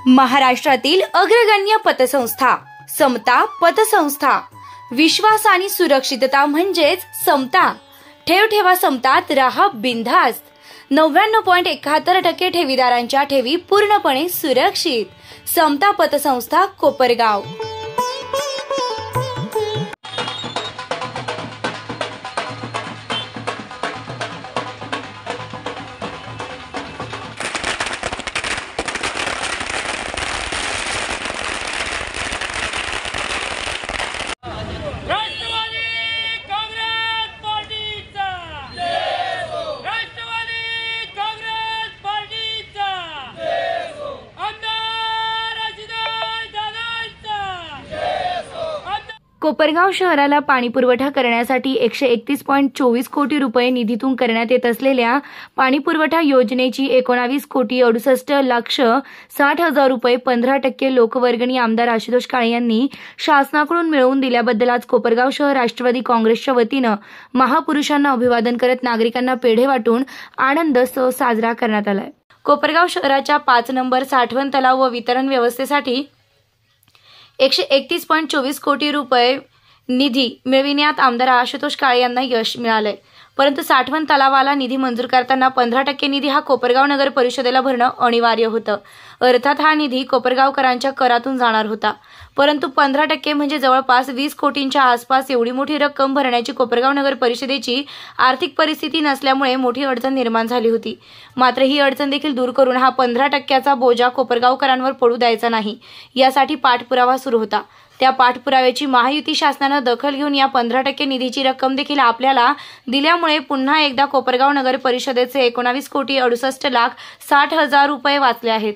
महाराष्ट्रातील अग्रगण्य पतसंस्था समता पतसंस्था। विश्वास आणि सुरक्षितता म्हणजेच समता। ठेवा समतात, राहा बिनधास्त। 99.71% ठेवीदारांच्या ठेवी पूर्णपणे सुरक्षित। समता पतसंस्था, कोपरगाव। कोपरगाव शहराला पाणी पुरवठा करण्यासाठी 131.24 कोटी रुपये निधीतून करण्यात येत असलेल्या पाणी पुरवठा योजनेची 19,68,60,000 रुपये 15% लोकवर्गणी आमदार आशुतोष काळे यांनी शासनाकडून मिळवून दिल्याबद्दल आज कोपरगाव शहर राष्ट्रवादी काँग्रेसच्या वतीनं महापुरुषांना अभिवादन करत नागरिकांना पेढे वाटून आनंद साजरा करण्यात आलाय। कोपरगाव शहराच्या 5 नंबर साठवण तलाव व वितरण व्यवस्थेसाठी 131.24 कोटी रुपये निधी मिळविण्यात आमदार आशुतोष काळे यांना यश मिळालंय। परंतु साठवण तलावाला निधी मंजूर करताना 15% निधी हा कोपरगाव नगर परिषदेला भरणं अनिवार्य होतं। अर्थात हा निधी कोपरगावकरांच्या करातून जाणार होता, परंतु 15% म्हणजे जवळपास 20 कोटींच्या आसपास एवढी मोठी रक्कम भरण्याची कोपरगाव नगर परिषदेची आर्थिक परिस्थिती नसल्यामुळे मोठी अडचण निर्माण झाली होती। मात्र ही अडचण देखील दूर करून हा 15%चा बोजा कोपरगावकरांवर पडू द्यायचा नाही, यासाठी पाठपुरावा सुरू होता। त्या पाठपुराव्याची महायुती शासनानं दखल घेऊन या 15% निधीची रक्कम देखील आपल्याला दिल्यामुळे पुन्हा एकदा कोपरगाव नगर परिषदेचे 19,68,60,000 रुपये वाचले आहेत।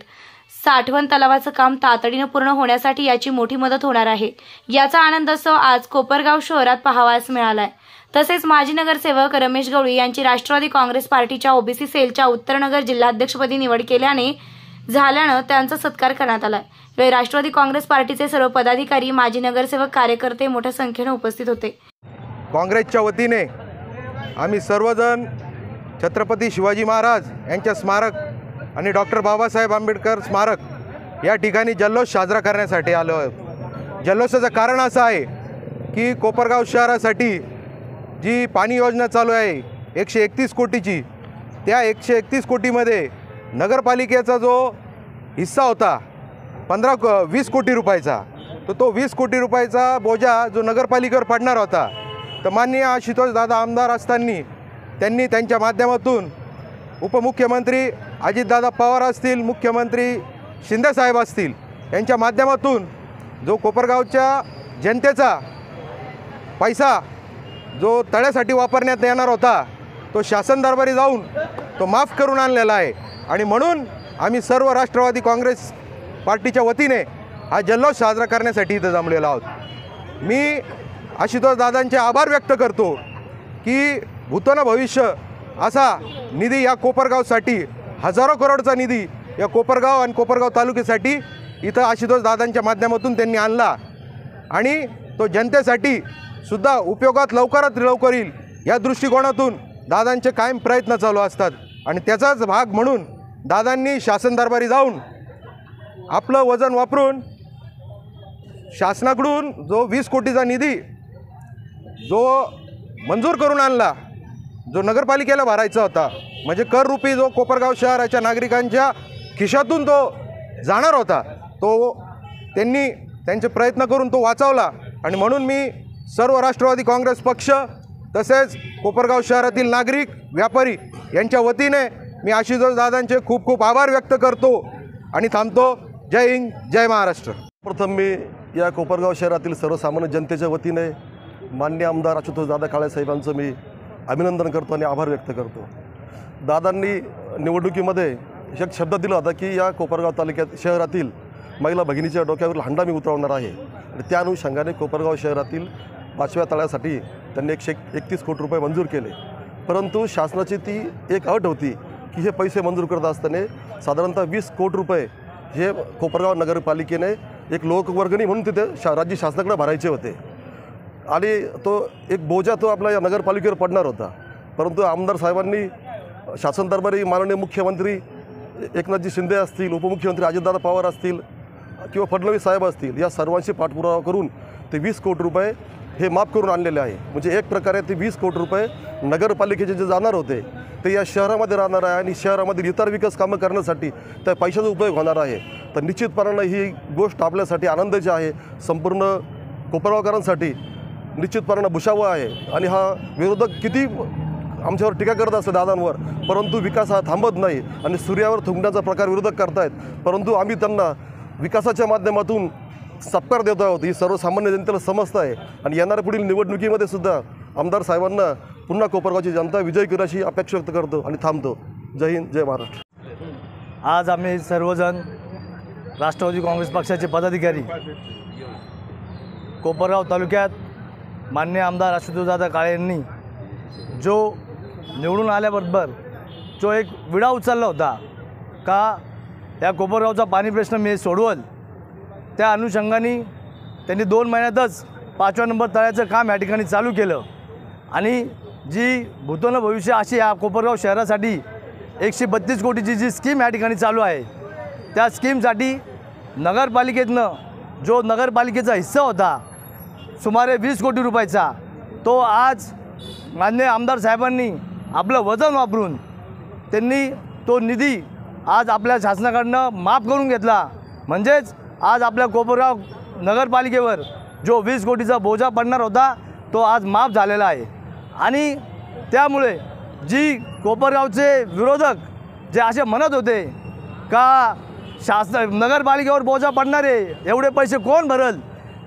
साठवण तलावाचं काम तातडीनं पूर्ण होण्यासाठी याची मोठी मदत होणार आहे। याचा आनंद आज कोपरगाव शहरात पाहावयास मिळालाय। तसेच माजी नगरसेवक रमेश गवळी यांची राष्ट्रवादी काँग्रेस पार्टीच्या ओबीसी सेलच्या उत्तर नगर जिल्हाध्यक्षपदी निवड झाल्यानं त्यांचा सत्कार करण्यात आलाय। यावेळी राष्ट्रवादी काँग्रेस पार्टीचे सर्व पदाधिकारी, माजी नगरसेवक, कार्यकर्ते मोठ्या संख्येने उपस्थित होते। काँग्रेसच्या वतीने आम्ही सर्वजण छत्रपती शिवाजी महाराज यांच्या स्मारक आणि डॉक्टर बाबासाहेब आंबेडकर स्मारक या ठिकाणी जल्लोष साजरा करण्यासाठी आलो आहोत। जल्लोषाचं कारण असं आहे की कोपरगाव शहरासाठी जी पाणी योजना चालू आहे 131 कोटीची, त्या 131 कोटीमध्ये नगरपालिकेचा जो हिस्सा होता 20 कोटी रुपयाचा, तो 20 कोटी रुपयाचा बोजा जो नगरपालिकेवर पडणार होता, तर माननीय आशुतोष दादा आमदार असताना त्यांनी त्यांच्या माध्यमातून उपमुख्यमंत्री अजितदादा पवार असतील, मुख्यमंत्री शिंदेसाहेब असतील, यांच्या माध्यमातून जो कोपरगावच्या जनतेचा पैसा जो तळ्यासाठी वापरण्यात येणार होता तो शासन दरबारी जाऊन तो माफ करून आणलेला आहे। आणि म्हणून आम्ही सर्व राष्ट्रवादी काँग्रेस पार्टीच्या वतीने हा जल्लोष साजरा करण्यासाठी इथं जमलेलो आहोत। मी आशुतोष दादांचे आभार व्यक्त करतो की भूतन भविष्य असा निधी या कोपरगावसाठी, हजारो करोडचा निधी या कोपरगाव आणि कोपरगाव तालुक्यासाठी इथं आशुतोष दादांच्या माध्यमातून त्यांनी आणला आणि तो जनतेसाठी सुद्धा उपयोगात लवकरात लवकर येईल या दृष्टिकोनातून दादांचे कायम प्रयत्न चालू असतात। आणि त्याचाच भाग म्हणून दादांनी शासन दरबारी जाऊन आपलं वजन वापरून शासनाकडून जो 20 कोटीचा निधी जो मंजूर करून आणला, जो नगरपालिकेला भरायचा होता, म्हणजे कर रूपी जो कोपरगाव शहराच्या नागरिकांच्या खिशातून तो जाणार होता, तो त्यांनी त्यांचे प्रयत्न करून तो वाचवला। आणि म्हणून मी सर्व राष्ट्रवादी काँग्रेस पक्ष तसेच कोपरगाव शहरातील नागरिक, व्यापारी यांच्या वतीने मी आशुतोष दादांचे खूप खूप आभार व्यक्त करतो आणि थांबतो। जय हिंद, जय महाराष्ट्र। प्रथम मी या कोपरगाव शहरातील सर्वसामान्य जनतेच्या वतीने माननीय आमदार आशुतोष दादा काळे साहेबांचं मी अभिनंदन करतो आणि आभार व्यक्त करतो। दादांनी निवडणुकीमध्ये एक शब्द दिला होता की या कोपरगाव तालुक्यात शहरातील महिला भगिनीच्या डोक्यावर हंडा मी उतरवणार आहे, आणि त्या अनुषंगाने कोपरगाव शहरातील 5व्या तळ्यासाठी त्यांनी 131 कोटी रुपये मंजूर केले। परंतु शासनाची ती एक अट होती की हे पैसे मंजूर करत असताना साधारणतः 20 कोटी रुपये हे कोपरगाव नगरपालिकेने एक लोकवर्गणी म्हणून तिथे राज्य शासनाकडे भरायचे होते, आणि तो एक बोजा तो आपल्या या नगरपालिकेवर पडणार होता। परंतु आमदार साहेबांनी शासन दरबारी माननीय मुख्यमंत्री एकनाथजी शिंदे असतील, उपमुख्यमंत्री अजितदादा पवार असतील किंवा फडणवीस साहेब असतील, या सर्वांशी पाठपुरावा करून ते 20 कोटी रुपये हे माफ करून आणलेले आहे. म्हणजे एक प्रकारे ते 20 कोटी रुपये नगरपालिकेचे जे जाणार होते ते या शहरामध्ये राहणार आहे आणि शहरामधील इतर विकास कामं करण्यासाठी त्या पैशाचा उपयोग होणार आहे. तर निश्चितपणानं ही गोष्ट आपल्यासाठी आनंदाची आहे, संपूर्ण कोपरगावकरांसाठी निश्चितपणानं भुसावळ आहे. आणि हा विरोधक किती आमच्यावर टीका करत असतो दादांवर, परंतु विकास हा थांबत नाही आणि सूर्यावर थुंकण्याचा प्रकार विरोधक करतायत. परंतु आम्ही त्यांना विकासाच्या माध्यमातून सत्कार देत आहोत, ही सर्वसामान्य जनतेला समजतं आहे. आणि येणाऱ्या पुढील निवडणुकीमध्ये सुद्धा आमदार साहेबांना पुन्हा कोपरगावची जनता विजयी करू अशी अपेक्षा व्यक्त करतो आणि थांबतो. जय हिंद, जय महाराष्ट्र. आज आम्ही सर्वजण राष्ट्रवादी काँग्रेस पक्षाचे पदाधिकारी कोपरगाव तालुक्यात माननीय आमदार आशुतोषदादा काळे यांनी जो निवडून आल्याबरोबर जो एक विडा उचलला होता का या कोपरगावचा पाणी प्रश्न मी सोडवल, त्या अनुषंगाने त्यांनी 2 महिन्यातच 5व्या नंबर तळ्याचं काम या ठिकाणी चालू केलं. आणि जी भूतोन भविष्य अशी या कोपरगाव शहरासाठी 132 कोटीची जी स्कीम या ठिकाणी चालू आहे, त्या स्कीमसाठी नगरपालिकेतनं जो नगरपालिकेचा हिस्सा होता सुमारे 20 कोटी रुपयाचा, तो आज माननीय आमदार साहेबांनी आपलं वजन वापरून त्यांनी तो निधी आज आपल्या शासनाकडनं माफ करून घेतला. म्हणजेच आज आपल्या कोपरगाव नगरपालिकेवर जो 20 कोटीचा बोजा पडणार होता तो आज माफ झालेला आहे. आणि त्यामुळे जी कोपरगावचे विरोधक जे असे म्हणत होते का नगरपालिकेवर बोजा पडणारे एवढे पैसे कोण भरल,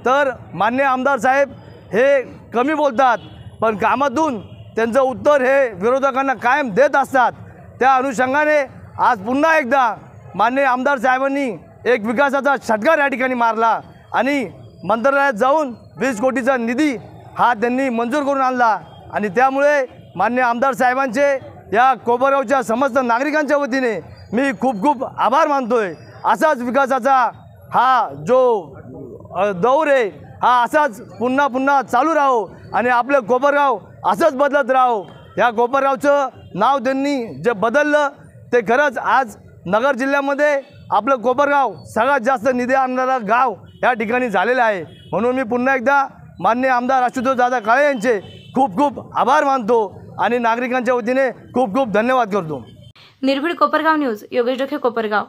तर माननीय आमदार साहेब हे कमी बोलतात पण कामातून त्यांचं उत्तर हे विरोधकांना कायम देत असतात. त्या अनुषंगाने आज पुन्हा एकदा माननीय आमदार साहेबांनी एक विकासाचा षटकार या ठिकाणी मारला आणि मंत्रालयात जाऊन 20 कोटीचा निधी हा त्यांनी मंजूर करून आणला. आणि त्यामुळे माननीय आमदार साहेबांचे या कोपरगावच्या समस्त नागरिकांच्या वतीने मी खूप खूप आभार मानतोय. असाच विकासाचा हा जो दौर आहे हा असाच पुन्हा पुन्हा चालू राहो आणि आपलं कोपरगाव असंच बदलत राहो. या कोपरगावचं नाव त्यांनी जे बदललं ते खरंच आज नगर जिल्ह्यामध्ये आपलं कोपरगाव सगळ्यात जास्त निधी आणणारं गाव या ठिकाणी झालेलं आहे. म्हणून मी पुन्हा एकदा माननीय आमदार आशुतोषदादा काळे यांचे खूप खूप आभार मानतो आणि नागरिकांच्या वतीने खूप खूप धन्यवाद करतो. निर्भीड कोपरगाव न्यूज, योगेश डोके, कोपरगाव.